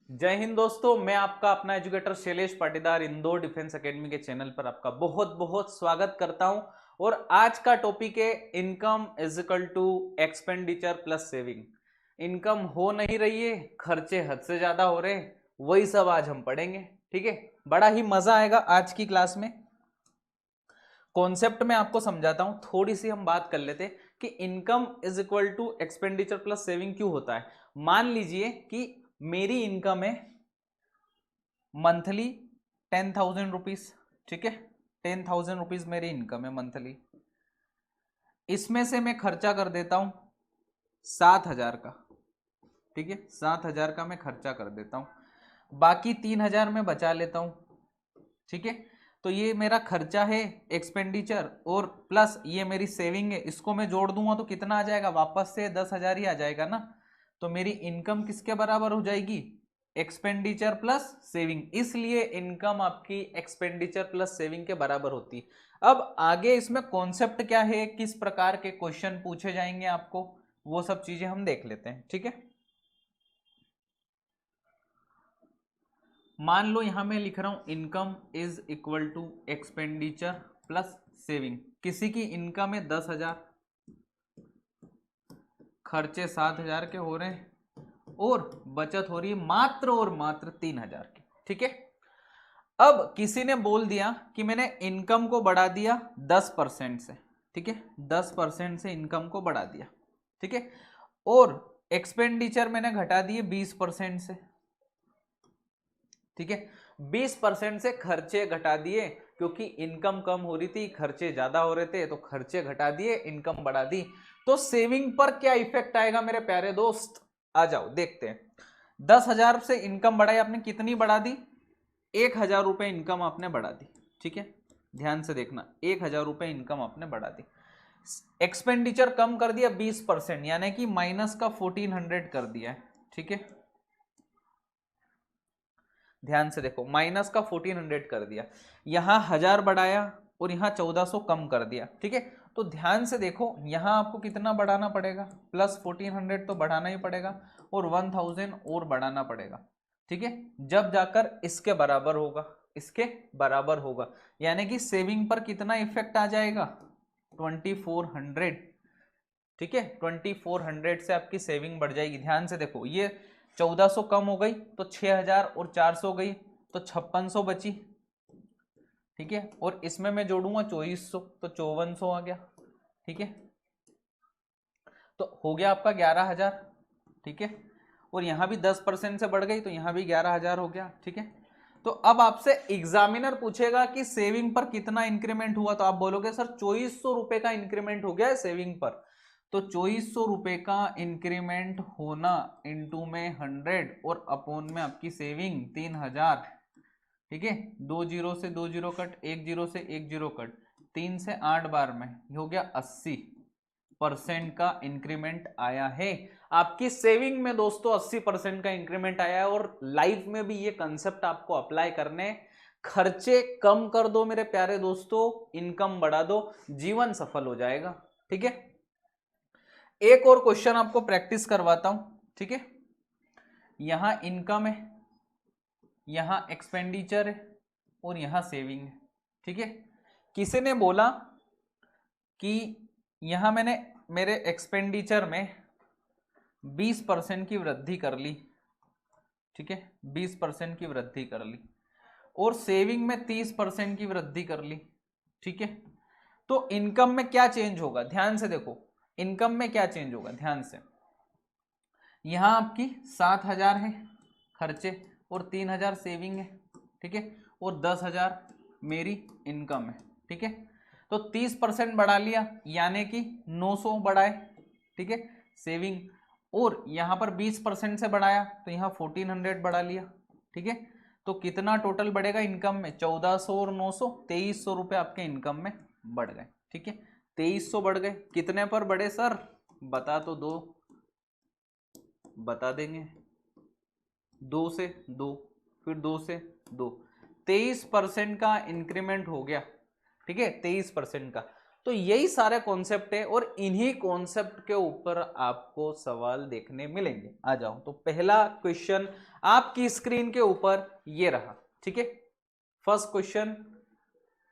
जय हिंद दोस्तों, मैं आपका अपना educator Shailesh Patidar Indore defence academy के चैनल पर आपका बहुत बहुत स्वागत करता हूं। और आज का टॉपिक है income is equal to expenditure plus saving. Income हो नहीं रही है, खर्चे हद से ज्यादा हो रहे हैं, वही सब आज हम पढ़ेंगे। ठीक है, बड़ा ही मजा आएगा आज की क्लास में। कॉन्सेप्ट में आपको समझाता हूं, थोड़ी सी हम बात कर लेते कि income is equal to expenditure plus saving क्यों होता है। मान लीजिए कि मेरी इनकम है मंथली 10,000 रुपीज। ठीक है, 10,000 रुपीज मेरी इनकम है मंथली। इसमें से मैं खर्चा कर देता हूं 7,000 का। ठीक है, 7,000 का मैं खर्चा कर देता हूं, बाकी 3,000 में बचा लेता हूं। ठीक है, तो ये मेरा खर्चा है एक्सपेंडिचर, और प्लस ये मेरी सेविंग है। इसको मैं जोड़ दूंगा तो कितना आ जाएगा, वापस से 10,000 ही आ जाएगा ना। तो मेरी इनकम किसके बराबर हो जाएगी, एक्सपेंडिचर प्लस सेविंग। इसलिए इनकम आपकी एक्सपेंडिचर प्लस सेविंग के बराबर होती है। अब आगे इसमें कॉन्सेप्ट क्या है, किस प्रकार के क्वेश्चन पूछे जाएंगे आपको, वो सब चीजें हम देख लेते हैं। ठीक है, मान लो यहां मैं लिख रहा हूं income is equal to expenditure plus saving. किसी की इनकम है 10,000, खर्चे 7,000 के हो रहे हैं, और बचत हो रही है मात्र और मात्र 3,000 की। ठीक है, अब किसी ने बोल दिया कि मैंने इनकम को बढ़ा दिया 10% से। ठीक है, 10% से इनकम को बढ़ा दिया। ठीक है, और एक्सपेंडिचर मैंने घटा दिए 20% से। ठीक है, 20% से खर्चे घटा दिए, क्योंकि इनकम कम हो रही थी, खर्चे ज्यादा हो रहे थे, तो खर्चे घटा दिए, इनकम बढ़ा दी। तो सेविंग पर क्या इफेक्ट आएगा मेरे प्यारे दोस्त, आ जाओ देखते हैं। 10,000 से इनकम बढ़ाई आपने, कितनी बढ़ा दी, 1,000 रुपए इनकम आपने बढ़ा दी। ठीक है, ध्यान से देखना, 1,000 रुपए इनकम आपने बढ़ा दी। एक्सपेंडिचर कम कर दिया 20%, यानी कि माइनस का 1,400 कर दिया है। ठीक है, ध्यान से देखो, माइनस का 1,400 कर दिया, यहां 1,000 बढ़ाया और यहां 1,400 कम कर दिया। ठीक है, तो ध्यान से देखो, यहां आपको कितना बढ़ाना पड़ेगा, प्लस 1,400 तो बढ़ाना ही पड़ेगा, और 1,000 और बढ़ाना पड़ेगा। ठीक है, जब जाकर इसके बराबर होगा, इसके बराबर होगा, यानी कि सेविंग पर कितना इफेक्ट आ जाएगा, 2,400। ठीक है, 2,400 से आपकी सेविंग बढ़ जाएगी। ध्यान से देखो, ये 1,400 कम हो गई तो 6,000, और 400 गई तो 5,600 बची। ठीक है, और इसमें मैं जोड़ूंगा 2,400 तो 5,400 आ गया। ठीक है, तो हो गया आपका 11,000। ठीक है, और यहां भी 10% से बढ़ गई तो यहां भी 11,000 हो गया। ठीक है, तो अब आपसे एग्जामिनर पूछेगा कि सेविंग पर कितना इंक्रीमेंट हुआ, तो आप बोलोगे सर 2,400 रुपए का इंक्रीमेंट हो गया है सेविंग पर। तो 2,400 रुपए का इंक्रीमेंट होना इनटू में 100 और अपॉन में आपकी सेविंग 3,000। ठीक है, 2 जीरो से 2 जीरो कट, 1 जीरो से 1 जीरो कट, 3 से 8 बार में हो गया 80% का इंक्रीमेंट आया है आपकी सेविंग में। दोस्तों 80% का इंक्रीमेंट आया है, और लाइफ में भी ये कंसेप्ट आपको अप्लाई करने। खर्चे कम कर दो मेरे प्यारे दोस्तों, इनकम बढ़ा दो, जीवन सफल हो जाएगा। ठीक है, एक और क्वेश्चन आपको प्रैक्टिस करवाता हूं। ठीक है, यहां इनकम है, यहां एक्सपेंडिचर है, और यहां सेविंग है। ठीक है, किसी ने बोला कि यहां मैंने मेरे एक्सपेंडिचर में 20% की वृद्धि कर ली। ठीक है, 20% की वृद्धि कर ली, और सेविंग में 30% की वृद्धि कर ली। ठीक है, तो इनकम में क्या चेंज होगा, ध्यान से देखो, इनकम में क्या चेंज होगा, ध्यान से। यहां आपकी 7,000 है खर्चे, और 3,000 सेविंग है। ठीक है, और 10,000 मेरी इनकम है। ठीक है, तो 30% बढ़ा लिया, यानी कि 900 बढ़ाए। ठीक है, सेविंग, और यहां पर 20% से बढ़ाया तो यहां 1,400 बढ़ा लिया। ठीक है, तो कितना टोटल बढ़ेगा इनकम में, 1,400 और 900, 2,300 रुपए आपके इनकम में बढ़ गए। ठीक है, 2,300 बढ़ गए, कितने पर बढ़े सर, बता तो दो, बता देंगे। 2 से 2, फिर 2 से 2, 23% का इंक्रीमेंट हो गया। ठीक है, 23% का। तो यही सारे कॉन्सेप्ट है और इन्हीं कॉन्सेप्ट के ऊपर आपको सवाल देखने मिलेंगे। आ जाओ, तो पहला क्वेश्चन आपकी स्क्रीन के ऊपर ये रहा, ठीक है। फर्स्ट क्वेश्चन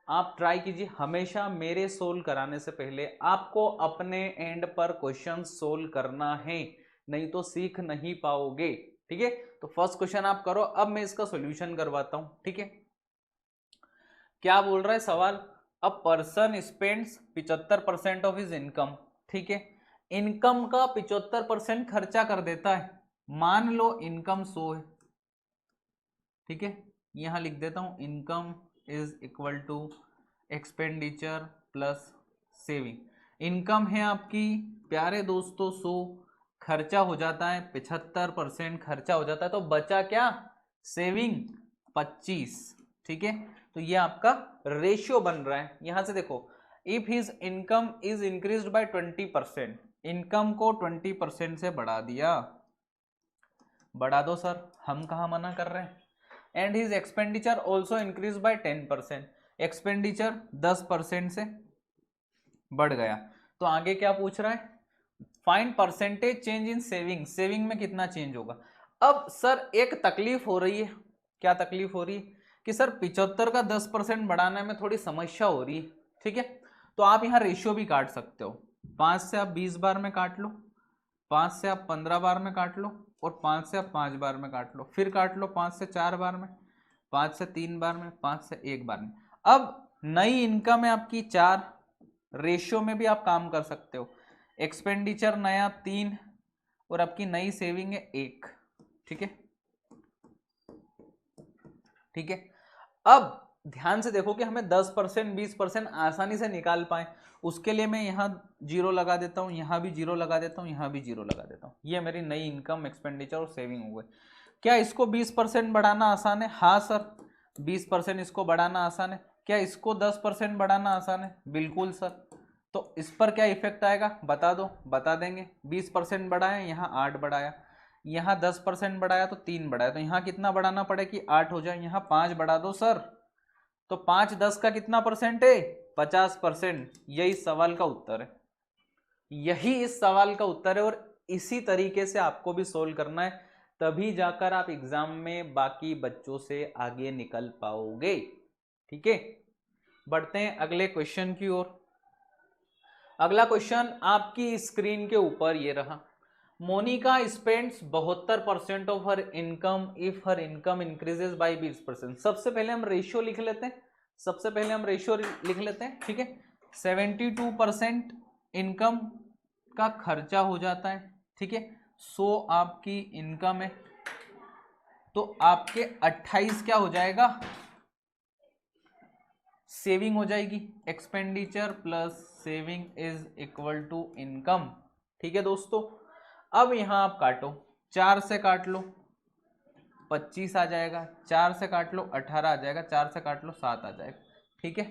आप ट्राई कीजिए, हमेशा मेरे सोल्व कराने से पहले आपको अपने एंड पर क्वेश्चन सोल्व करना है, नहीं तो सीख नहीं पाओगे, ठीक है। तो फर्स्ट क्वेश्चन आप करो, अब मैं इसका सॉल्यूशन करवाता हूं, ठीक है। क्या बोल रहा है सवाल, a person spends 75% of his income, ठीक है। इनकम का 75% खर्चा कर देता है, मान लो इनकम 100 है, ठीक है। यहां लिख देता हूं income is equal to expenditure plus saving. Income है आपकी प्यारे दोस्तों 100, खर्चा हो जाता है 75% खर्चा हो जाता है, तो बचा क्या, सेविंग 25, ठीक है। तो ये आपका रेशियो बन रहा है। यहां से देखो, if his income is increased bye 20%, income को 20% से बढ़ा दिया, बढ़ा दो सर, हम कहा मना कर रहे हैं। And his expenditure also increase by 10%, expenditure 10% से बढ़ गया। तो आगे क्या पूछ रहा है, find percentage change in saving, saving में कितना चेंज होगा। अब सर एक तकलीफ हो रही है, क्या तकलीफ हो रही है कि सर 75 का 10% बढ़ाने में थोड़ी समस्या हो रही है, ठीक है। तो आप यहाँ रेशियो भी काट सकते हो, 5 से आप 20 बार में काट लो, 5 से आप 15 बार में काट लो, और 5 से आप 5 बार में काट लो, फिर काट लो 5 से 4 बार में, 5 से 3 बार में, 5 से 1 बार में। अब नई इनकम है आपकी 4, रेशियो में भी आप काम कर सकते हो, एक्सपेंडिचर नया 3 और आपकी नई सेविंग है 1, ठीक है, ठीक है। अब ध्यान से देखो कि हमें 10% 20% आसानी से निकाल पाए, उसके लिए मैं यहाँ 0 लगा देता हूँ, यहाँ भी 0 लगा देता हूँ, यहाँ भी 0 लगा देता हूँ। ये मेरी नई इनकम, एक्सपेंडिचर और सेविंग हो गई। क्या इसको 20% बढ़ाना आसान है, हाँ सर 20% इसको बढ़ाना आसान है। क्या इसको 10% बढ़ाना आसान है, बिल्कुल सर। तो इस पर क्या इफेक्ट आएगा बता दो, बता देंगे। 20% बढ़ाया, यहाँ 8 बढ़ाया, यहाँ 10% बढ़ाया तो 3 बढ़ाया, तो यहाँ कितना बढ़ाना पड़े कि 8 हो जाए, यहाँ 5 बढ़ा दो सर, तो 5 10 का कितना परसेंट है, 50%। यही सवाल का उत्तर है, यही इस सवाल का उत्तर है। और इसी तरीके से आपको भी सोल्व करना है, तभी जाकर आप एग्जाम में बाकी बच्चों से आगे निकल पाओगे, ठीक है। बढ़ते हैं अगले क्वेश्चन की ओर। अगला क्वेश्चन आपकी स्क्रीन के ऊपर ये रहा, Monica spends 72% of her income if her income increases by 20%। सबसे पहले हम रेशियो लिख लेते हैं, सबसे पहले हम रेशियो लिख लेते हैं, ठीक है। 72% इनकम का खर्चा हो जाता है, ठीक है। 100 आपकी इनकम है, तो आपके 28 क्या हो जाएगा, सेविंग हो जाएगी। Expenditure plus saving is equal to income, ठीक है दोस्तों। अब यहां आप काटो, 4 से काट लो 25 आ जाएगा, 4 से काट लो 18 आ जाएगा, 4 से काट लो 7 आ जाएगा, ठीक है।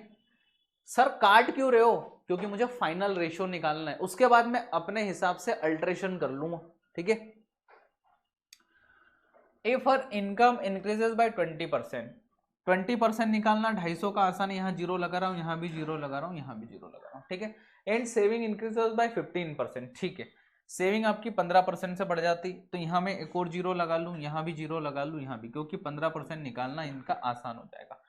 सर काट क्यों रहे हो, क्योंकि मुझे फाइनल रेशियो निकालना है, उसके बाद मैं अपने हिसाब से अल्टरेशन कर लूंगा, ठीक है। If her income increases by 20%, 20% निकालना 250 का आसान है, यहाँ 0 लगा रहा हूँ, यहाँ भी 0 लगा रहा हूँ, यहाँ भी 0 लगा रहा हूँ, ठीक है। एंड सेविंग इंक्रीजेस बाय 15%, ठीक है। सेविंग आपकी 15% से बढ़ जाती, तो यहाँ मैं एक और 0 लगा लूँ, यहाँ भी 0 लगा लूँ, यहाँ भी, क्योंकि 15% निकालना इनका आसान हो जाएगा।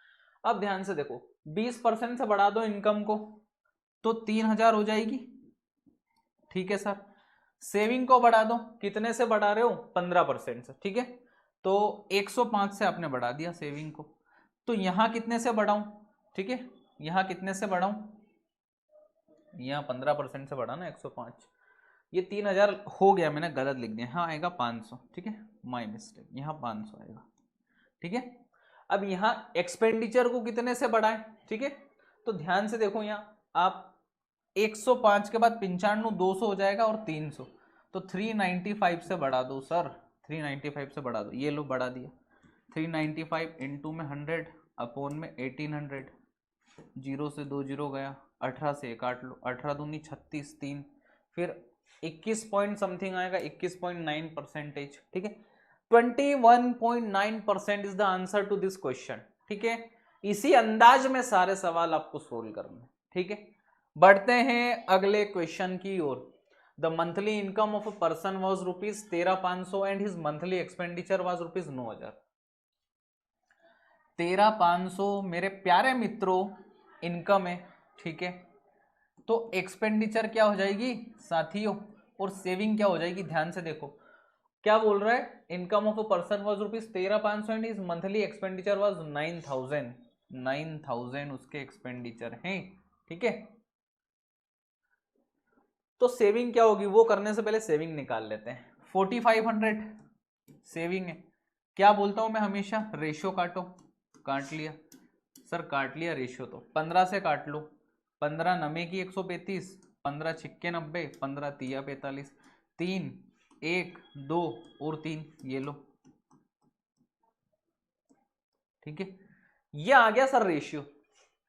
अब ध्यान से देखो, 20% से बढ़ा दो इनकम को तो 3000 हो जाएगी, ठीक है सर। सेविंग को बढ़ा दो, कितने से बढ़ा रहे हो, 15% से, ठीक है। तो 105 से आपने बढ़ा दिया सेविंग को, तो यहां कितने से बढ़ाऊं, ठीक है, यहां कितने से बढ़ाऊं, यहां 15% से बढ़ा ना 105, ये 3000 हो गया, मैंने गलत लिख दिया, यहाँ आएगा 500, ठीक है, माय मिस्टेक, यहाँ 500 आएगा, ठीक है। अब यहाँ एक्सपेंडिचर को कितने से बढ़ाएं, ठीक है। तो ध्यान से देखो, यहाँ आप 105 के बाद 95 200 हो जाएगा और 300, तो 395 से बढ़ा दो सर, 395 से बढ़ा दो, ये लो बढ़ा दिया। 395 इंटू में 100 अपॉन में 1800, 0 से 2 0 गया, 18 से 1 काट लो, 18 दूनी 36, 3 फिर 21 पॉइंट समथिंग आएगा, 21.9%, ठीक है। 21.9% is the answer to this question, ठीक है। इसी अंदाज में सारे सवाल आपको सोल्व करने, ठीक है। बढ़ते हैं अगले क्वेश्चन की ओर। The monthly income of a person was ₹13,500 and his monthly expenditure was ₹9,000। 13,500 मेरे प्यारे मित्रों इनकम है, ठीक है। तो एक्सपेंडिचर क्या हो जाएगी साथियों, और सेविंग क्या हो जाएगी, ध्यान से देखो क्या बोल रहा है। Income of a person was ₹13,500 and his monthly expenditure was 9,000। 9,000 उसके एक्सपेंडिचर हैं, ठीक है। तो सेविंग क्या होगी वो करने से पहले सेविंग निकाल लेते हैं। 4,500 सेविंग है। क्या बोलता हूं मैं हमेशा, रेशियो काटो, काट लिया सर, काट लिया रेशियो, तो 15 से काट लो, 15 नमे की 135, 15 छिक्के 90, 15 तिया 45, 3 1 2 और 3, ये लो, ठीक है। ये आ गया सर रेशियो,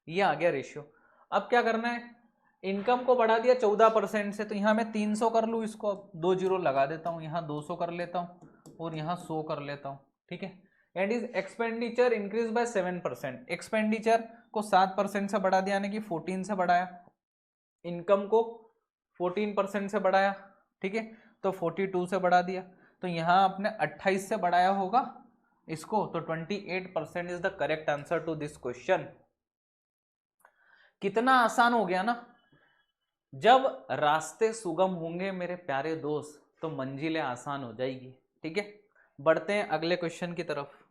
ये आ गया रेशियो। अब क्या करना है, इनकम को बढ़ा दिया 14% से, तो यहां मैं 300 कर लूँ इसको, अब 2 जीरो लगा देता हूं, यहां 200 कर लेता हूं और यहां 100 कर लेता हूं, ठीक है। And is expenditure increase by 7%। Expenditure को 7% से बढ़ा दिया, यानी कि 14 से बढ़ाया, इनकम को 14% से बढ़ाया, ठीक है। तो 42 से बढ़ा दिया, तो यहां आपने 28 से बढ़ाया होगा इसको, तो 28% is the correct answer to this question. कितना आसान हो गया ना। जब रास्ते सुगम होंगे मेरे प्यारे दोस्त, तो मंजिलें आसान हो जाएगी, ठीक है। बढ़ते हैं अगले क्वेश्चन की तरफ।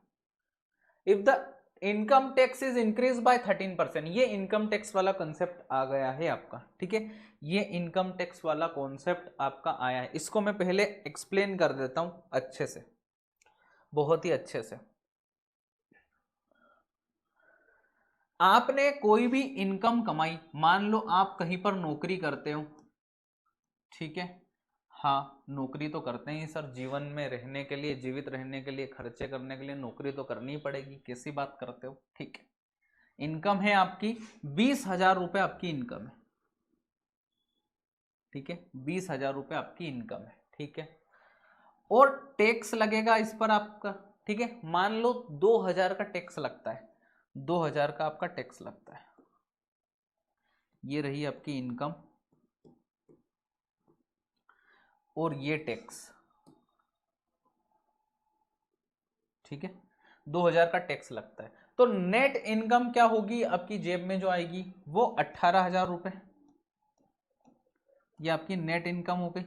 If the income tax is increase bye 13%, ये इनकम टैक्स वाला कॉन्सेप्ट आ गया है आपका, ठीक है। ये इनकम टैक्स वाला कॉन्सेप्ट आपका आया है, इसको मैं पहले एक्सप्लेन कर देता हूं अच्छे से, बहुत ही अच्छे से। आपने कोई भी इनकम कमाई, मान लो आप कहीं पर नौकरी करते हो, ठीक है। हाँ, नौकरी तो करते हैं सर, जीवन में रहने के लिए, जीवित रहने के लिए, खर्चे करने के लिए नौकरी तो करनी ही पड़ेगी, कैसी बात करते हो, ठीक है। इनकम है आपकी 20,000 रुपये, आपकी इनकम है, ठीक है। 20,000 रुपये आपकी इनकम है, ठीक है। और टैक्स लगेगा इस पर आपका, ठीक है। मान लो 2,000 का टैक्स लगता है, 2,000 का आपका टैक्स लगता है। ये रही आपकी इनकम और ये टैक्स, ठीक है। 2,000 का टैक्स लगता है, तो नेट इनकम क्या होगी आपकी जेब में जो आएगी, वो 18,000 रुपए। ये आपकी नेट इनकम हो गई,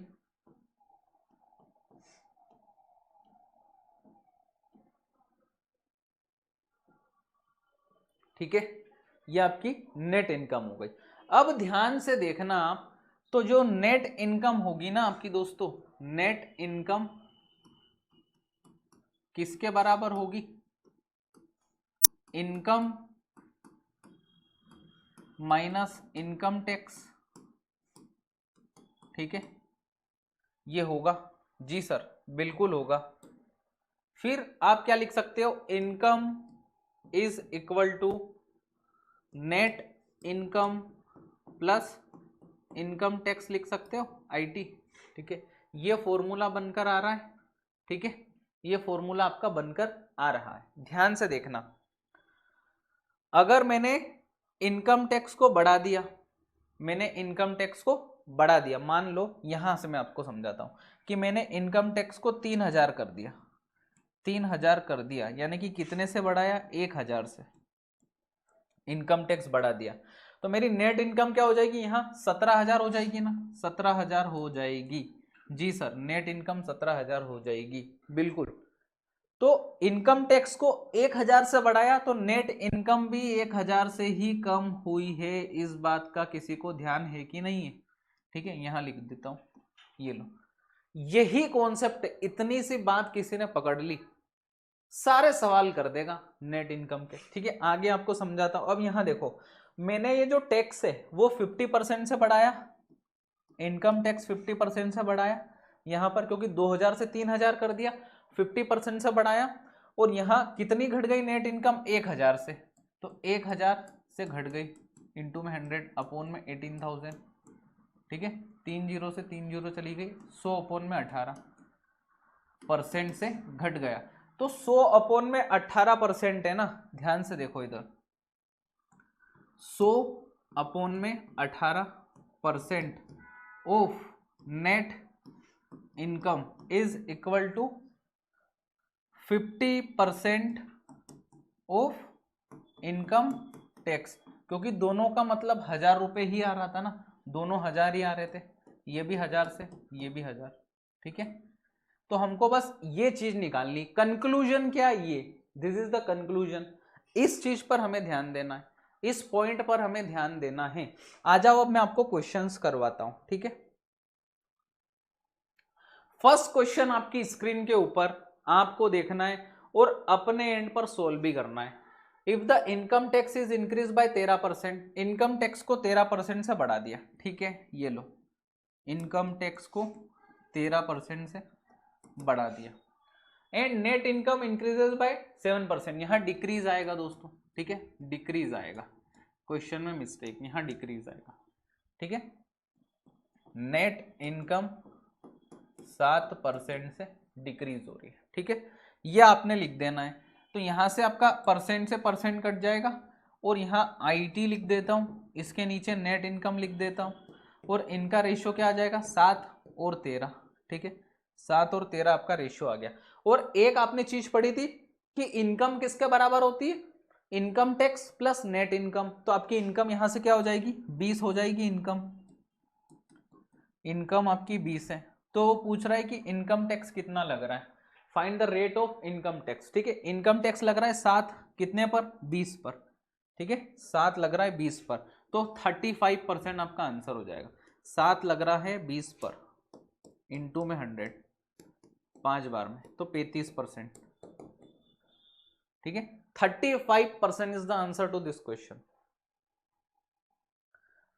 ठीक है। ये आपकी नेट इनकम हो गई। अब ध्यान से देखना आप, तो जो नेट इनकम होगी ना आपकी दोस्तों, नेट इनकम किसके बराबर होगी, इनकम माइनस इनकम टैक्स, ठीक है। ये होगा, जी सर बिल्कुल होगा। फिर आप क्या लिख सकते हो, income is equal to net income plus income tax लिख सकते हो, आईटी, ठीक है। ये फॉर्मूला बनकर आ रहा है, ठीक है। ये फॉर्मूला आपका बनकर आ रहा है, ध्यान से देखना। अगर मैंने इनकम टैक्स को बढ़ा दिया, मैंने इनकम टैक्स को बढ़ा दिया, मान लो यहां से मैं आपको समझाता हूं कि मैंने इनकम टैक्स को 3,000 कर दिया, 3,000 कर दिया, यानी कि कितने से बढ़ाया, 1,000 से इनकम टैक्स बढ़ा दिया, तो मेरी नेट इनकम क्या हो जाएगी, यहाँ 17,000 हो जाएगी ना, 17,000 हो जाएगी, जी सर नेट इनकम 17,000 हो जाएगी, बिल्कुल। तो इनकम टैक्स को 1,000 से बढ़ाया, तो नेट इनकम भी 1,000 से ही कम हुई है, इस बात का किसी को ध्यान है कि नहीं है, ठीक है। यहां लिख देता हूं, ये लो, यही कॉन्सेप्ट, इतनी सी बात किसी ने पकड़ ली, सारे सवाल कर देगा नेट इनकम के, ठीक है। आगे आपको समझाता हूं। अब यहां देखो, मैंने ये जो टैक्स है वो 50% से बढ़ाया, इनकम टैक्स 50% से बढ़ाया यहां पर, क्योंकि 2,000 से 3,000 कर दिया, 50% से बढ़ाया, और यहां कितनी घट गई नेट इनकम, 1,000 से, तो 1,000 से घट गई, इंटू में 100 अपोन में 18,000, ठीक है। 3 जीरो से 3 जीरो चली गई, 100 अपोन में 18% से घट गया, तो 100 अपोन में 18% है ना, ध्यान से देखो इधर, 100 अपोन में 18 percent of net income is equal to 50% of income tax, क्योंकि दोनों का मतलब 1000 रुपये ही आ रहा था ना, दोनों 1000 ही आ रहे थे, ये भी 1000 से ये भी 1000, ठीक है। तो हमको बस ये चीज निकालनी, कंक्लूजन क्या ये, दिस इज द कंक्लूजन, इस चीज पर हमें ध्यान देना है, इस पॉइंट पर हमें ध्यान देना है। आ जाओ अब मैं आपको क्वेश्चंस करवाता हूं, ठीक है। फर्स्ट क्वेश्चन आपकी स्क्रीन के ऊपर आपको देखना है और अपने एंड पर सोल्व भी करना है। If the income tax is increase bye 13%, income tax को 13% से बढ़ा दिया, ठीक है, ये लो, इनकम टैक्स को 13% से बढ़ा दिया, and net income increases bye 7%, यहां डिक्रीज आएगा दोस्तों, ठीक है, डिक्रीज आएगा, क्वेश्चन में मिस्टेक, यहां डिक्रीज आएगा, ठीक है। नेट इनकम 7% से डिक्रीज हो रही है, ठीक है, ये आपने लिख देना है। तो यहां से आपका परसेंट से परसेंट कट जाएगा और यहाँ आईटी लिख देता हूँ, इसके नीचे नेट इनकम लिख देता हूँ, और इनका रेशियो क्या आ जाएगा 7 और 13, ठीक है, 7 और 13 आपका रेशियो आ गया। और एक आपने चीज पढ़ी थी कि इनकम किसके बराबर होती है, income tax plus net income, तो आपकी इनकम यहां से क्या हो जाएगी 20 हो जाएगी, इनकम आपकी 20 है। तो पूछ रहा है कि इनकम टैक्स कितना लग रहा है, find the rate of income tax, ठीक है। इनकम टैक्स लग रहा है 7 कितने पर, 20 पर, ठीक है, 7 लग रहा है 20 पर, तो 35% आपका आंसर हो जाएगा। 7 लग रहा है 20 पर, इंटू में 100, 5 बार में, तो 35%, ठीक है, 35% is the answer to this question.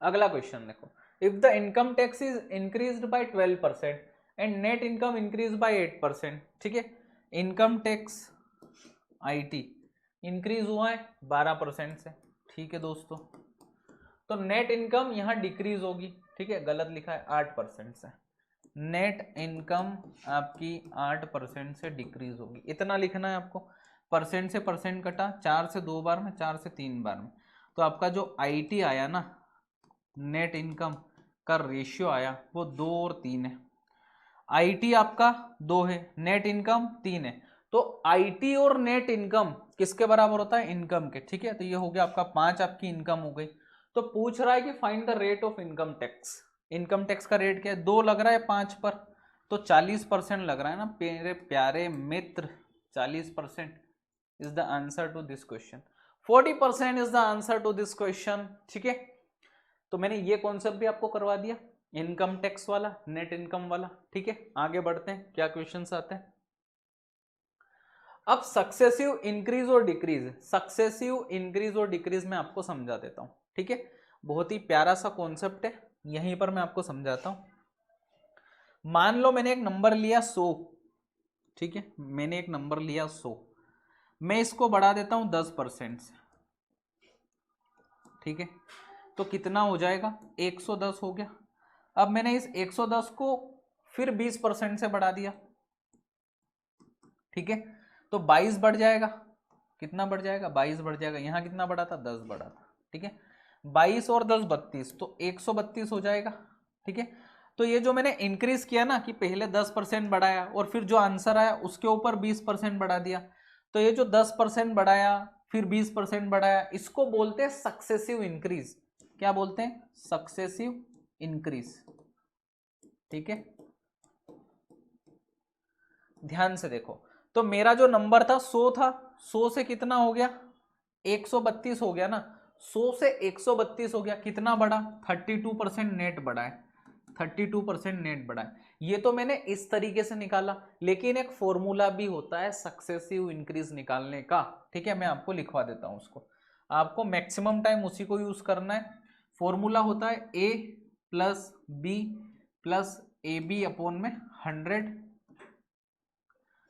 अगला क्वेश्चन देखो, if the income tax is increased by 12% and net income increase by 8%, ठीक है, इनकम टैक्स आईटी इंक्रीज हुआ है 12% से, ठीक है दोस्तों। तो नेट इनकम यहां डिक्रीज होगी, ठीक है, गलत लिखा है 8% से, नेट इनकम आपकी 8% से डिक्रीज होगी, इतना लिखना है आपको। परसेंट से परसेंट कटा, 4 से 2 बार में, 4 से 3 बार में, तो आपका जो आईटी आया ना, नेट इनकम का रेशियो आया वो 2 और 3 है। आईटी आपका 2 है, नेट इनकम 3 है, तो आईटी और नेट इनकम किसके बराबर होता है, इनकम के, ठीक है। तो ये हो गया आपका 5 आपकी इनकम हो गई। तो पूछ रहा है कि find the rate of income tax, income tax का रेट क्या है, 2 लग रहा है 5 पर, तो 40% लग रहा है ना मेरे प्यारे मित्र, 40% is the answer to this question, 40% is the answer to this question, ठीक है। तो मैंने ये कॉन्सेप्ट भी आपको करवा दिया, इनकम टैक्स वाला, नेट इनकम वाला, ठीक है। आगे बढ़ते हैं, क्या क्वेश्चंस आते हैं। अब सक्सेसिव इंक्रीज और डिक्रीज, सक्सेसिव इंक्रीज और डिक्रीज मैं आपको समझा देता हूं, ठीक है, बहुत ही प्यारा सा कॉन्सेप्ट है, यहीं पर मैं आपको समझाता हूं। मान लो मैंने एक नंबर लिया 100, ठीक है, मैंने एक नंबर लिया 100, मैं इसको बढ़ा देता हूं 10% से, ठीक है, तो कितना हो जाएगा 110 हो गया। अब मैंने इस 110 को फिर 20% से बढ़ा दिया, ठीक है, तो 22 बढ़ जाएगा, कितना बढ़ जाएगा 22 बढ़ जाएगा, यहां कितना बढ़ा था 10 बढ़ा था, ठीक है, 22 और 10 32, तो 132 हो जाएगा, ठीक है। तो ये जो मैंने इंक्रीज किया ना कि पहले 10% बढ़ाया और फिर जो आंसर आया उसके ऊपर 20% बढ़ा दिया, तो ये जो 10% बढ़ाया फिर 20% बढ़ाया, इसको बोलते हैं सक्सेसिव इंक्रीज, क्या बोलते हैं, सक्सेसिव इंक्रीज, ठीक है। ध्यान से देखो, तो मेरा जो नंबर था 100 था, 100 से कितना हो गया 132 हो गया ना, 100 से 132 हो गया, कितना बढ़ा 32% नेट बढ़ा है, 32% नेट बढ़ा है। ये तो मैंने इस तरीके से निकाला, लेकिन एक फॉर्मूला भी होता है सक्सेसिव इंक्रीज निकालने का, ठीक है, मैं आपको लिखवा देता हूं उसको, आपको मैक्सिमम टाइम उसी को यूज करना है। फॉर्मूला होता है a plus B plus A B upon में 100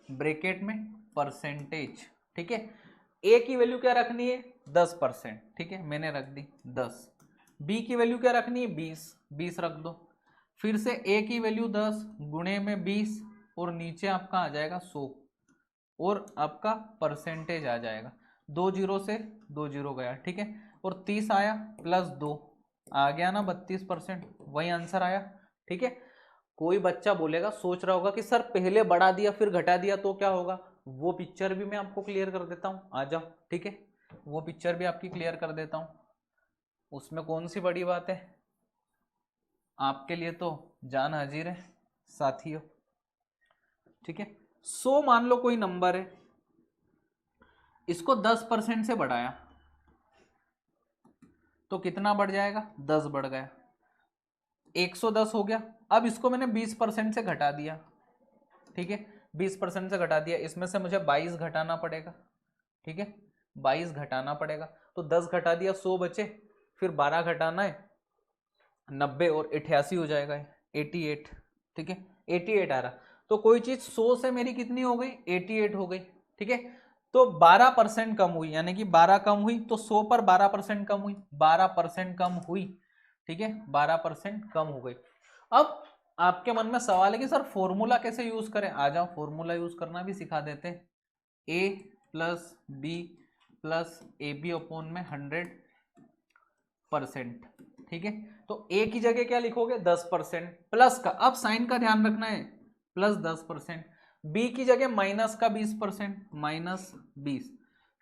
ब्रैकेट में परसेंटेज, ठीक है। ए की वैल्यू क्या रखनी है 10%, ठीक है, मैंने रख दी 10। बी की वैल्यू क्या रखनी है 20 रख दो, फिर से ए की वैल्यू 10 गुणे में 20 और नीचे आपका आ जाएगा 100 और आपका परसेंटेज आ जाएगा, 2 जीरो से 2 जीरो गया, ठीक है, और 30 आया प्लस 2, आ गया ना 32%, वही आंसर आया। ठीक है, कोई बच्चा बोलेगा, सोच रहा होगा कि सर पहले बढ़ा दिया फिर घटा दिया तो क्या होगा, वो पिक्चर भी मैं आपको क्लियर कर देता हूँ, आ जाओ। ठीक है, वो पिक्चर भी आपकी क्लियर कर देता हूँ, उसमें कौन सी बड़ी बात है, आपके लिए तो जान हाजिर है साथियों। ठीक है, 100 मान लो कोई नंबर है, इसको 10% से बढ़ाया तो कितना बढ़ जाएगा, 10 बढ़ गया, 110 हो गया। अब इसको मैंने 20% से घटा दिया। ठीक है, 20% से घटा दिया, इसमें से मुझे 22 घटाना पड़ेगा। ठीक है, 22 घटाना पड़ेगा, तो 10 घटा दिया, 100 बचे, फिर 12 घटाना है, 90 और 88 हो जाएगा, 88। ठीक है, 88 आ रहा, तो कोई चीज 100 से मेरी कितनी हो गई, 88 हो गई। ठीक है, तो 12% कम हुई, यानी कि 12 कम हुई, तो 100 पर 12% कम हुई, 12% कम हुई। ठीक है, 12% कम हो गई। अब आपके मन में सवाल है कि सर फॉर्मूला कैसे यूज करें, आ जाओ फॉर्मूला यूज करना भी सिखा देते हैं। a plus B plus A B upon में 100%। ठीक है, तो a की जगह क्या लिखोगे, 10%, प्लस का, अब साइन का ध्यान रखना है, प्लस 10%, b की जगह माइनस का 20%, माइनस 20,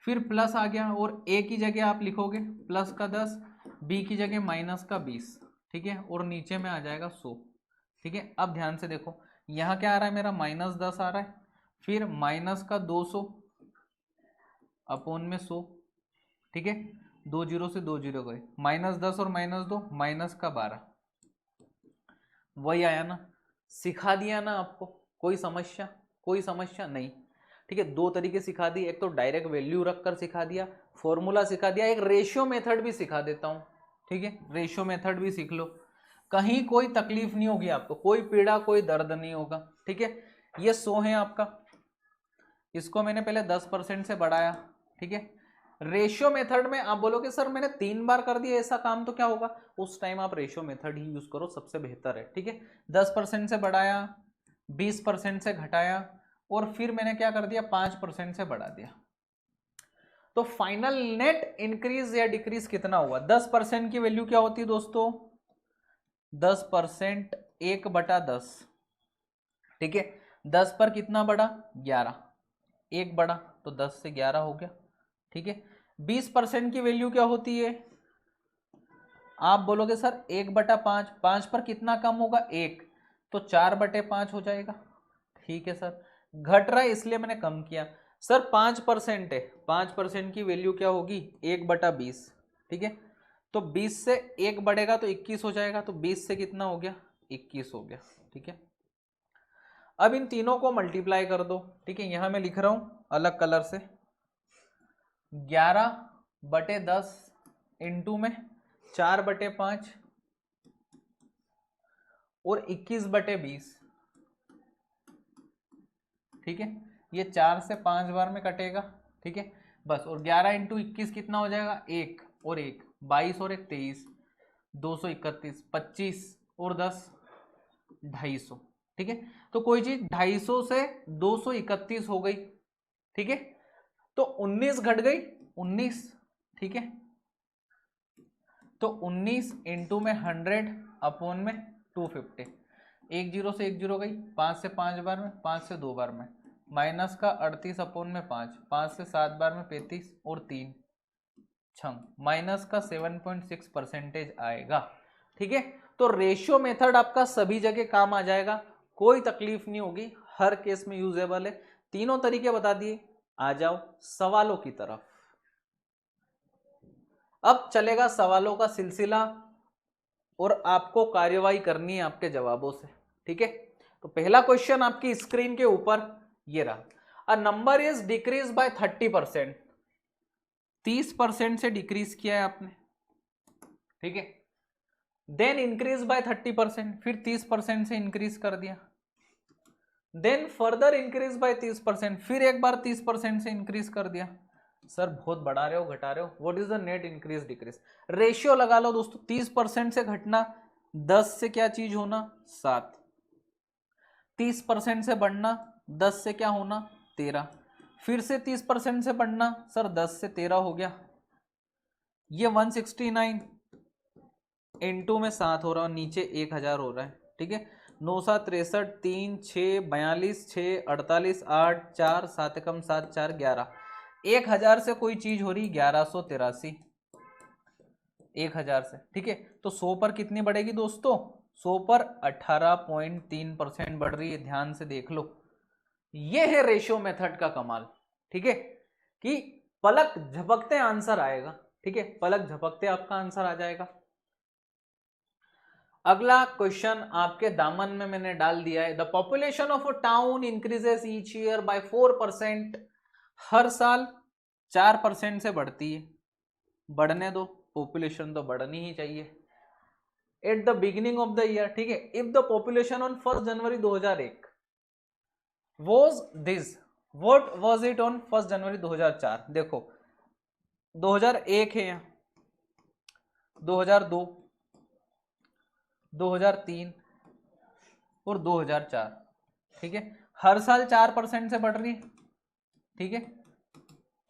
फिर प्लस आ गया, और a की जगह आप लिखोगे प्लस का 10, b की जगह माइनस का 20। ठीक है, और नीचे में आ जाएगा 100। ठीक है, अब ध्यान से देखो, यहाँ क्या आ रहा है मेरा, माइनस 10 आ रहा है, फिर माइनस का 200 अपॉन में 100। ठीक है, 2 जीरो से 2 जीरो गए, माइनस 10 और माइनस 2, माइनस का 12, वही आया ना, सिखा दिया ना आपको, कोई समस्या, कोई समस्या नहीं। ठीक है, दो तरीके सिखा दी, एक तो डायरेक्ट वैल्यू रखकर सिखा दिया, फॉर्मूला सिखा दिया, एक रेशियो मेथड भी सिखा देता हूं। ठीक है, रेशियो मेथड भी सीख लो, कहीं कोई तकलीफ नहीं होगी आपको, कोई पीड़ा कोई दर्द नहीं होगा। ठीक है, ये 100 है आपका, इसको मैंने पहले 10% से बढ़ाया। ठीक है, रेशियो मेथड में आप बोलोगे सर मैंने 3 बार कर दिया ऐसा काम तो क्या होगा, उस टाइम आप रेशियो मेथड ही यूज करो, सबसे बेहतर है। ठीक है, 10% से बढ़ाया, 20% से घटाया, और फिर मैंने क्या कर दिया, 5% से बढ़ा दिया, तो फाइनल नेट इंक्रीज या डिक्रीज कितना हुआ, 10% की वैल्यू क्या होती है दोस्तों, 10% 1/10। ठीक है, 10 पर कितना बढ़ा, 11, 1 बढ़ा, तो 10 से 11 हो गया। ठीक है, 20% की वैल्यू क्या होती है, आप बोलोगे सर 1/5, 5 पर कितना कम होगा, 1, तो 4/5 हो जाएगा। ठीक है सर, घट रहा है इसलिए मैंने कम किया। सर 5% है, 5% की वैल्यू क्या होगी, 1/20। ठीक है, तो 20 से 1 बढ़ेगा तो 21 हो जाएगा, तो 20 से कितना हो गया, 21 हो गया। ठीक है, अब इन तीनों को मल्टीप्लाई कर दो। ठीक है, यहां मैं लिख रहा हूं अलग कलर से, 11/10 इंटू में 4/5 और 21/20। ठीक है, ये 4 से 5 बार में कटेगा। ठीक है, बस, और 11 इंटू 21 कितना हो जाएगा, 1 और 1 22 और 1 23, 231, 25 और 10 250। ठीक है, तो कोई चीज 250 से 231 हो गई। ठीक है, तो 19 घट गई, 19। ठीक है, तो 19 इंटू में 100 अपॉन में 250, 1 जीरो से 1 जीरो गई, 5 से 5 बार में, 5 से 2 बार में, माइनस का 38 अपॉन में 5, 5 से 7 बार में 35 और 3 छंग, माइनस का 7.6% आएगा। ठीक है, तो रेशियो मेथड आपका सभी जगह काम आ जाएगा, कोई तकलीफ नहीं होगी, हर केस में यूजेबल है। तीनों तरीके बता दिए, आ जाओ सवालों की तरफ। अब चलेगा सवालों का सिलसिला, और आपको कार्यवाही करनी है आपके जवाबों से। ठीक है, तो पहला क्वेश्चन आपकी स्क्रीन के ऊपर ये रहा, a number is decrease by 30%, 30% से डिक्रीज किया है आपने। ठीक है, देन इंक्रीज बाय 30%, फिर 30% से इंक्रीज कर दिया, देन फर्दर इंक्रीज बाय 30%, फिर एक बार 30% से इंक्रीज कर दिया। सर बहुत बढ़ा रहे हो घटा रहे हो, what is the net increase decrease, ratio लगा लो दोस्तों, 30% से घटना, 10 से क्या चीज होना, 7, 30% से बढ़ना, 10 से क्या होना, 13, फिर से 30% से बढ़ना, सर 10 से 13 हो गया, ये 169, इनटू में 7 हो रहा है, नीचे 1000 हो रहा है, ठीक है। 9 7 63, 3 6 42, 6 48, 8 4 7 कम 7 4 11। 1000 से कोई चीज हो रही 1183, 1000 से, ठीक है। तो 100 पर कितनी बढ़ेगी दोस्तों? 100 पर 18.3% बढ़ रही है। ध्यान से देख लो, ये है रेशियो मेथड का कमाल, ठीक है, कि पलक झपकते आंसर आएगा, ठीक है, पलक झपकते आपका आंसर आ जाएगा। अगला क्वेश्चन आपके दामन में मैंने डाल दिया है। The population of a town increases each year by 4%। हर साल 4% से बढ़ती है। बढ़ने दो, पॉपुलेशन तो बढ़नी ही चाहिए। At the beginning of the year, ठीक है, if the population on 1 January 2001 was this, what was it on 1 जनवरी 2004? देखो 2001 है यहाँ, 2002, 2003 और 2004, ठीक है। हर साल 4% से बढ़ रही है, ठीक है,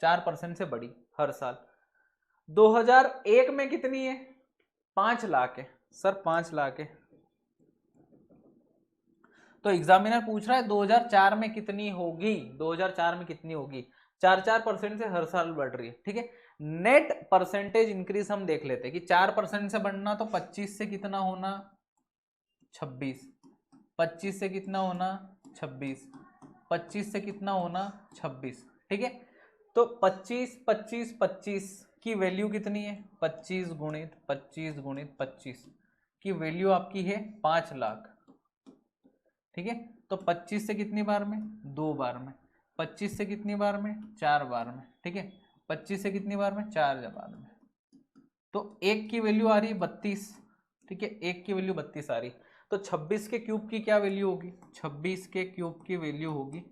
4% से बढ़ी हर साल। 2001 में कितनी है? 5 लाख है सर, 5 लाख है। तो एग्जामिनर पूछ रहा है 2004 में कितनी होगी, 2004 में कितनी होगी? 4% से हर साल बढ़ रही है, ठीक है। नेट परसेंटेज इंक्रीज हम देख लेते हैं कि 4% से बढ़ना, तो 25 से कितना होना? 26। 25 से कितना होना? 26। 25 से कितना होना? 26, ठीक है। तो 25 25 25 की वैल्यू कितनी है? 25 गुणित 25 गुणित 25 की वैल्यू आपकी है 5 लाख, ठीक है। तो 25 से कितनी बार में? 2 बार में। 25 से कितनी बार में? 4 बार में, ठीक है। 25 से कितनी बार में? 4 बार में। तो 1 की वैल्यू आ रही है 32, ठीक है, 1 की वैल्यू 32 आ रही। तो 26 के क्यूब की क्या वैल्यू होगी? 26 के क्यूब की वैल्यू होगी,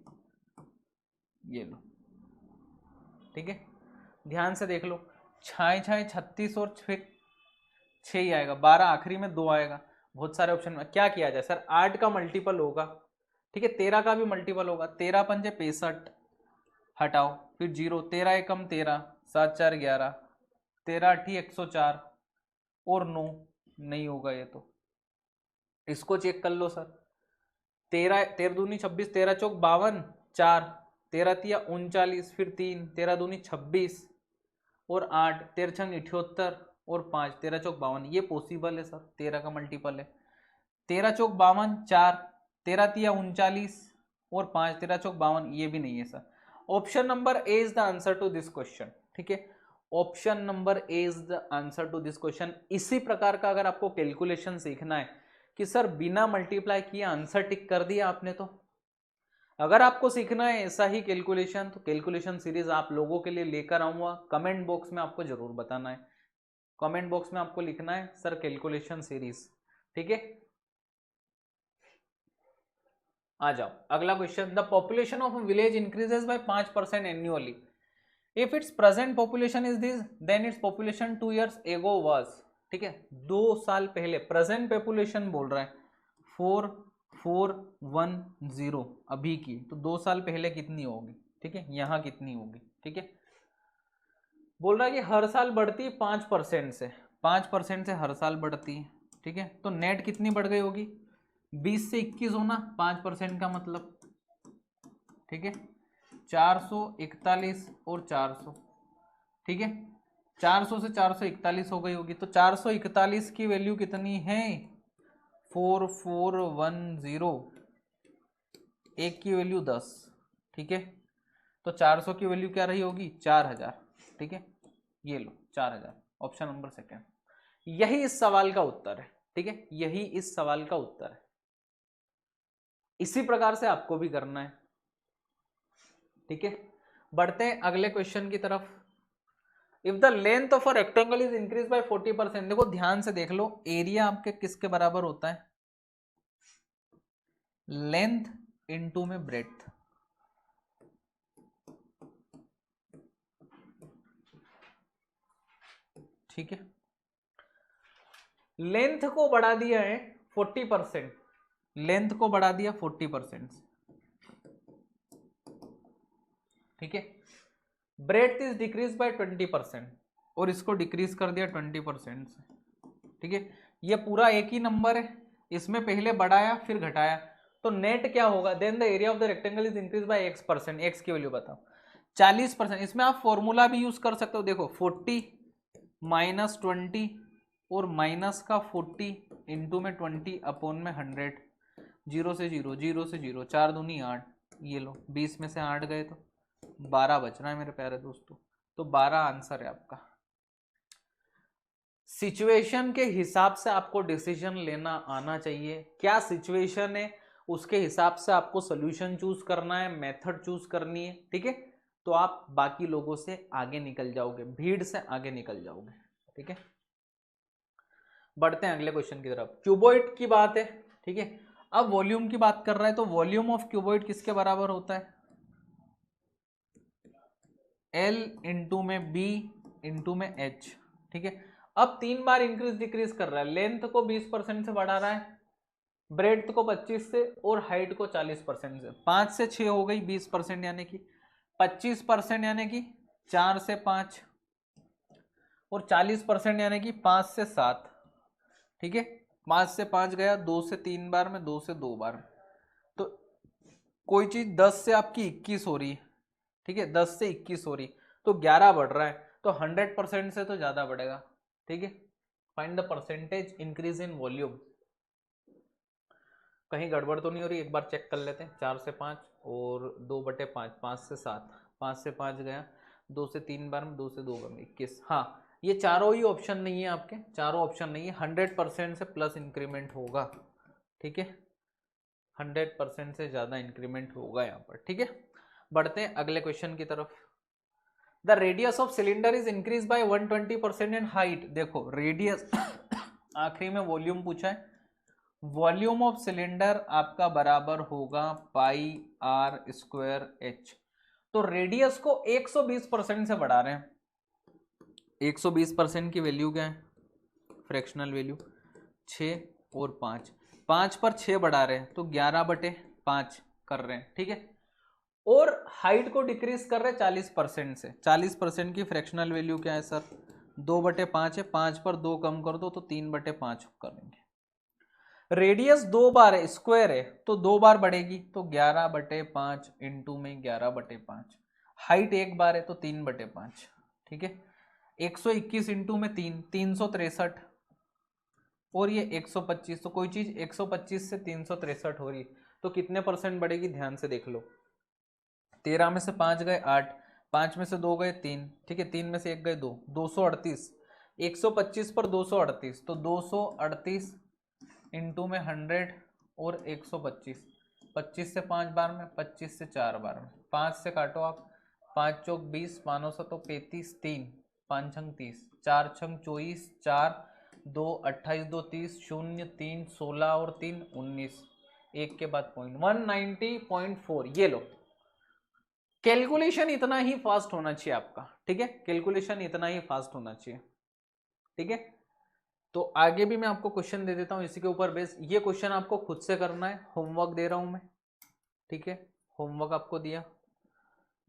ये लो, ठीक है। ध्यान से देख लो, छाए छाए 36 और 6 ही आएगा, 12 आखिरी में 2 आएगा। बहुत सारे ऑप्शन में क्या किया जाए सर? 8 का मल्टीपल होगा, ठीक है, 13 का भी मल्टीपल होगा। 13 पंजे 65, हटाओ, फिर 0, 13 एकम 13, 7 4 11, 13 8 104 और 9 नहीं होगा ये तो। इसको चेक कर लो सर। 13 13 दूनी 26, 13 चौक 52, 4, 13 तिया 39, फिर 3, 13 दूनी 26 और 8, 13 छंग 78 और 5, 13 चौक 52। ये पॉसिबल है सर, 13 का मल्टीपल है। 13 चौक 52, 4, 13 तिया 39 और 5, 13 चौक 52, ये भी नहीं है sir. Option number A is the answer to this question, ठीक है। Option number A is the answer to this question. इसी प्रकार का अगर आपको कैलकुलेशन सीखना है कि सर बिना मल्टीप्लाई किए आंसर टिक कर दिया आपने, तो अगर आपको सीखना है ऐसा ही कैलकुलेशन, तो कैलकुलेशन सीरीज आप लोगों के लिए लेकर आऊंगा। कमेंट बॉक्स में आपको जरूर बताना है, कमेंट बॉक्स में आपको लिखना है सर कैलकुलेशन सीरीज, ठीक है। आ जाओ अगला question. The population of village increases by 5% annually. If its present population is this, then its population 2 years ago was, ठीक है, 2 साल पहले। प्रेजेंट पॉपुलेशन बोल रहा है 4410 अभी की, तो 2 साल पहले कितनी होगी, ठीक है, यहाँ कितनी होगी, ठीक है। बोल रहा है कि हर साल बढ़ती 5% से, 5% से हर साल बढ़ती है, ठीक है। तो नेट कितनी बढ़ गई होगी? 20 से 21 होना 5% का मतलब, ठीक है। 441 और 400, ठीक है, 400 से 441 हो गई होगी। तो 441 की वैल्यू कितनी है? 4410, एक की वैल्यू 10, ठीक है। तो 400 की वैल्यू क्या रही होगी? 4000, ठीक है, ये लो 4000, ऑप्शन नंबर सेकेंड। यही इस सवाल का उत्तर है, ठीक है, यही इस सवाल का उत्तर है। इसी प्रकार से आपको भी करना है, ठीक है। बढ़ते हैं अगले क्वेश्चन की तरफ। If the length of a rectangle is increase bye 40%, देखो ध्यान से देख लो, एरिया आपके किसके बराबर होता है? लेंथ इनटू में ब्रेड्थ, ठीक है। लेंथ को बढ़ा दिया है 40%, लेंथ को बढ़ा दिया 40%, ठीक है। ब्रेड्थ इज डिक्रीज बाय 20% और इसको डिक्रीज कर दिया 20% से, ठीक है। ये पूरा एक ही नंबर है, इसमें पहले बढ़ाया फिर घटाया, तो नेट क्या होगा, then the area of the rectangle is increase by x%, x की वैल्यू बताओ 40%। इसमें आप फॉर्मूला भी यूज कर सकते हो, देखो 40 माइनस 20 और माइनस का 40 इंटू में 20 अपॉन में 100, 0 से 0, 0 से 0, 4 दूनी 8, ये लो 20 में से 8 गए तो 12 बच रहा है मेरे प्यारे दोस्तों, तो 12 आंसर है आपका। सिचुएशन के हिसाब से आपको डिसीजन लेना आना चाहिए, क्या सिचुएशन है उसके हिसाब से आपको सोल्यूशन चूज करना है, मेथड चूज करनी है, ठीक है, तो आप बाकी लोगों से आगे निकल जाओगे, भीड़ से आगे निकल जाओगे, ठीक है। बढ़ते हैं अगले क्वेश्चन की तरफ। क्यूबॉइड की बात है, ठीक है, अब वॉल्यूम की बात कर रहा है, तो वॉल्यूम ऑफ क्यूबॉइड किसके बराबर होता है, L इंटू में B इंटू में H, ठीक है। अब 3 बार इंक्रीज डिक्रीज कर रहा है, लेंथ को 20% से बढ़ा रहा है, ब्रेड्थ को 25 से और हाइट को 40% से, 5 से 6 हो गई 20%, यानी कि 25% यानी कि 4 से 5 और 40% यानी कि 5 से 7, ठीक है। 5 से 5 गया, 2 से 3 बार में, 2 से 2 बार में, तो कोई चीज 10 से आपकी 21 हो रही है, ठीक है, 10 से 21 हो रही, तो 11 बढ़ रहा है, तो 100% से तो ज्यादा बढ़ेगा, ठीक है। Find the percentage increase in volume, कहीं गड़बड़ तो नहीं हो रही, एक बार चेक कर लेते हैं। 4 से 5 और 2/5, 5 से 7, 5 से 5 गया, 2 से 3 बार में, 2 से 2 बार में 21, हाँ ये चारों ही ऑप्शन नहीं है आपके, चारों ऑप्शन नहीं है, 100% से प्लस इंक्रीमेंट होगा, ठीक है, 100% से ज्यादा इंक्रीमेंट होगा यहाँ पर, ठीक है। बढ़ते हैं अगले क्वेश्चन की तरफ। The radius of cylinder is increase bye 120% in height, देखो रेडियस आखिरी में वॉल्यूम पूछा है, वॉल्यूम ऑफ सिलेंडर आपका बराबर होगा पाई आर स्क्वायर एच, तो रेडियस को 120% से बढ़ा रहे हैं, 120% की वैल्यू क्या है, फ्रैक्शनल वैल्यू 6 और 5, 5 पर 6 बढ़ा रहे हैं तो 11/5 कर रहे हैं, ठीक है, और हाइट को डिक्रीज कर रहे हैं 40% से, 40% की फ्रैक्शनल वैल्यू क्या है सर, 2/5 है, 5 पर 2 कम कर दो तो 3/5 करेंगे, रेडियस 2 बार है, स्क्वायर है तो 2 बार बढ़ेगी, तो 11/5 इंटू में 11/5, हाइट 1 बार है तो 3/5, ठीक है, 121 इंटू में 3, 363 और ये 125, तो कोई चीज 125 से 363 हो रही है तो कितने परसेंट बढ़ेगी, ध्यान से देख लो, 13 में से 5 गए 8, 5 में से 2 गए 3, ठीक है, 3 में से 1 गए 2, 238, 125 पर 238, तो 238 इंटू में 100 और 125, 25 से 5 बार में, 25 से 4 बार में, 5 से काटो आप, 5 चौक 20, 5 तो 35, 3 5 छंग 30, 4 छंग 24, 4 2 28, 2 30, 0 3 16 और 3 19, एक के बाद पॉइंट 190.4, ये लो, कैलकुलेशन इतना ही फास्ट होना चाहिए आपका, ठीक है, कैलकुलेशन इतना ही फास्ट होना चाहिए, ठीक है। तो आगे भी मैं आपको क्वेश्चन दे देता हूं इसी के ऊपर बेस, ये क्वेश्चन आपको खुद से करना है, होमवर्क दे रहा हूं मैं, ठीक है, होमवर्क आपको दिया,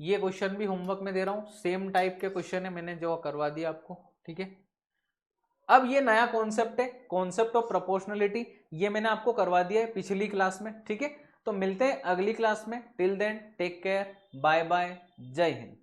ये क्वेश्चन भी होमवर्क में दे रहा हूं, सेम टाइप के क्वेश्चन है, मैंने जो करवा दिया आपको, ठीक है। अब ये नया कॉन्सेप्ट है, कॉन्सेप्ट ऑफ प्रोपोर्शनलिटी, ये मैंने आपको करवा दिया है पिछली क्लास में, ठीक है। तो मिलते हैं अगली क्लास में, till then take care, bye bye, जय हिंद।